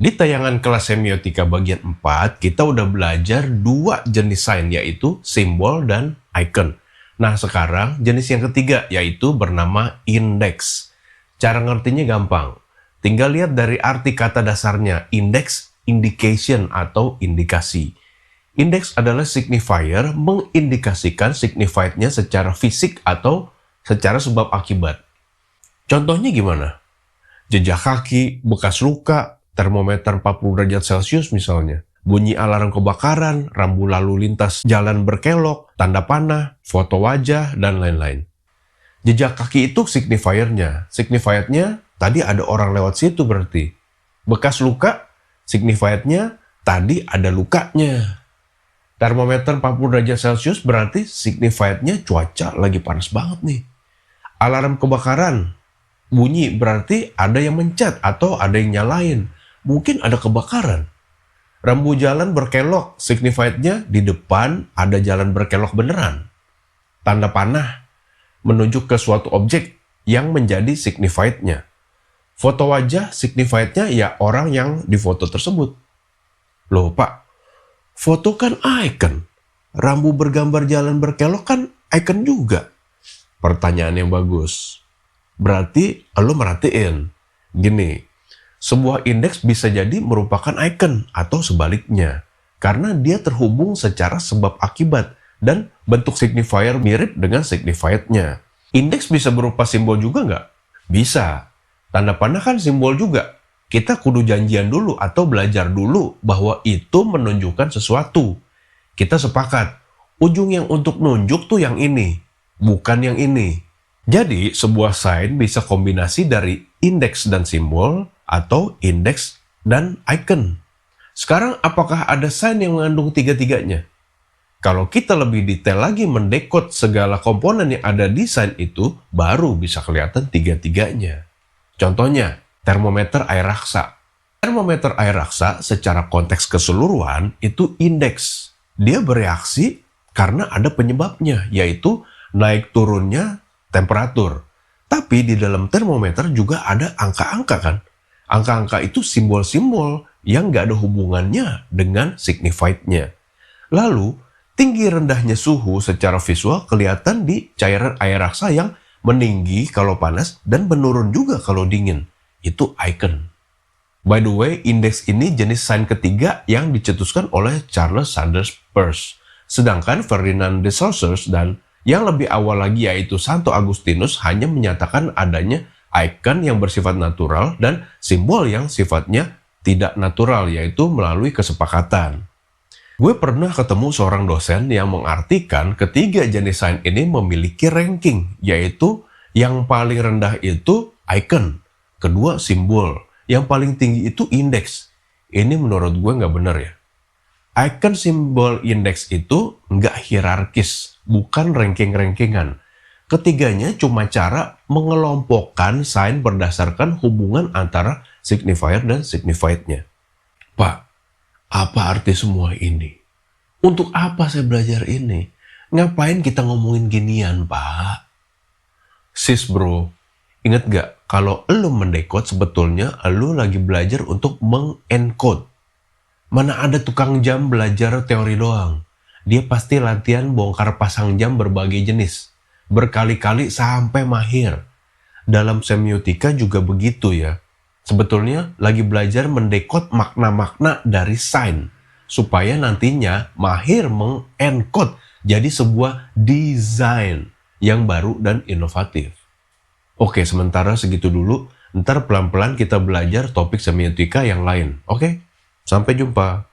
Di tayangan kelas semiotika bagian 4, kita udah belajar dua jenis sign, yaitu simbol dan icon. Nah, sekarang jenis yang ketiga, yaitu bernama indeks. Cara ngertinya gampang. Tinggal lihat dari arti kata dasarnya, index, indication, atau indikasi. Indeks adalah signifier mengindikasikan signified-nya secara fisik atau secara sebab akibat. Contohnya gimana? Jejak kaki, bekas luka, termometer 40 derajat Celcius misalnya, bunyi alarm kebakaran, rambu lalu lintas jalan berkelok, tanda panah, foto wajah, dan lain-lain. Jejak kaki itu signifier-nya. Signified-nya tadi ada orang lewat situ berarti. Bekas luka, signified-nya tadi ada lukanya. Termometer 40 derajat Celcius berarti signified-nya cuaca lagi panas banget nih. Alarm kebakaran, bunyi berarti ada yang mencet atau ada yang nyalain. Mungkin ada kebakaran. Rambu jalan berkelok, signified-nya di depan ada jalan berkelok beneran. Tanda panah menunjuk ke suatu objek yang menjadi signified-nya. Foto wajah, signified-nya ya orang yang difoto tersebut. Loh Pak, foto kan icon. Rambu bergambar jalan berkelok kan icon juga. Pertanyaan yang bagus. Berarti lo merhatiin. Gini, sebuah indeks bisa jadi merupakan icon atau sebaliknya. Karena dia terhubung secara sebab akibat dan bentuk signifier mirip dengan signified-nya. Indeks bisa berupa simbol juga nggak? Bisa. Tanda panah kan simbol juga. Kita kudu janjian dulu atau belajar dulu bahwa itu menunjukkan sesuatu. Kita sepakat, ujung yang untuk nunjuk tuh yang ini, bukan yang ini. Jadi, sebuah sign bisa kombinasi dari indeks dan simbol atau indeks dan icon. Sekarang, apakah ada sign yang mengandung tiga-tiganya? Kalau kita lebih detail lagi mendekod segala komponen yang ada di sign itu, baru bisa kelihatan tiga-tiganya. Contohnya, termometer air raksa. Termometer air raksa secara konteks keseluruhan itu indeks. Dia bereaksi karena ada penyebabnya, yaitu naik turunnya temperatur. Tapi di dalam termometer juga ada angka-angka kan? Angka-angka itu simbol-simbol yang nggak ada hubungannya dengan signified-nya. Lalu, tinggi rendahnya suhu secara visual kelihatan di cairan air raksa yang meninggi kalau panas dan menurun juga kalau dingin. Itu icon. By the way, indeks ini jenis sign ketiga yang dicetuskan oleh Charles Sanders Peirce. Sedangkan Ferdinand de Saussure dan yang lebih awal lagi yaitu Santo Agustinus hanya menyatakan adanya icon yang bersifat natural dan simbol yang sifatnya tidak natural, yaitu melalui kesepakatan. Gue pernah ketemu seorang dosen yang mengartikan ketiga jenis sign ini memiliki ranking, yaitu yang paling rendah itu icon, kedua simbol, yang paling tinggi itu indeks. Ini menurut gue nggak bener ya. Icon, simbol, indeks itu nggak hierarkis, bukan ranking-rankingan. Ketiganya cuma cara mengelompokkan sign berdasarkan hubungan antara signifier dan signified-nya. Pak, apa arti semua ini? Untuk apa saya belajar ini? Ngapain kita ngomongin ginian, Pak? Sis bro, inget gak kalau lo mendekode sebetulnya lo lagi belajar untuk mengencode. Mana ada tukang jam belajar teori doang. Dia pasti latihan bongkar pasang jam berbagai jenis. Berkali-kali sampai mahir. Dalam semiotika juga begitu ya. Sebetulnya lagi belajar mendekode makna-makna dari sign. Supaya nantinya mahir mengencode jadi sebuah desain yang baru dan inovatif. Oke, sementara segitu dulu. Ntar pelan-pelan kita belajar topik semiotika yang lain. Oke? Sampai jumpa.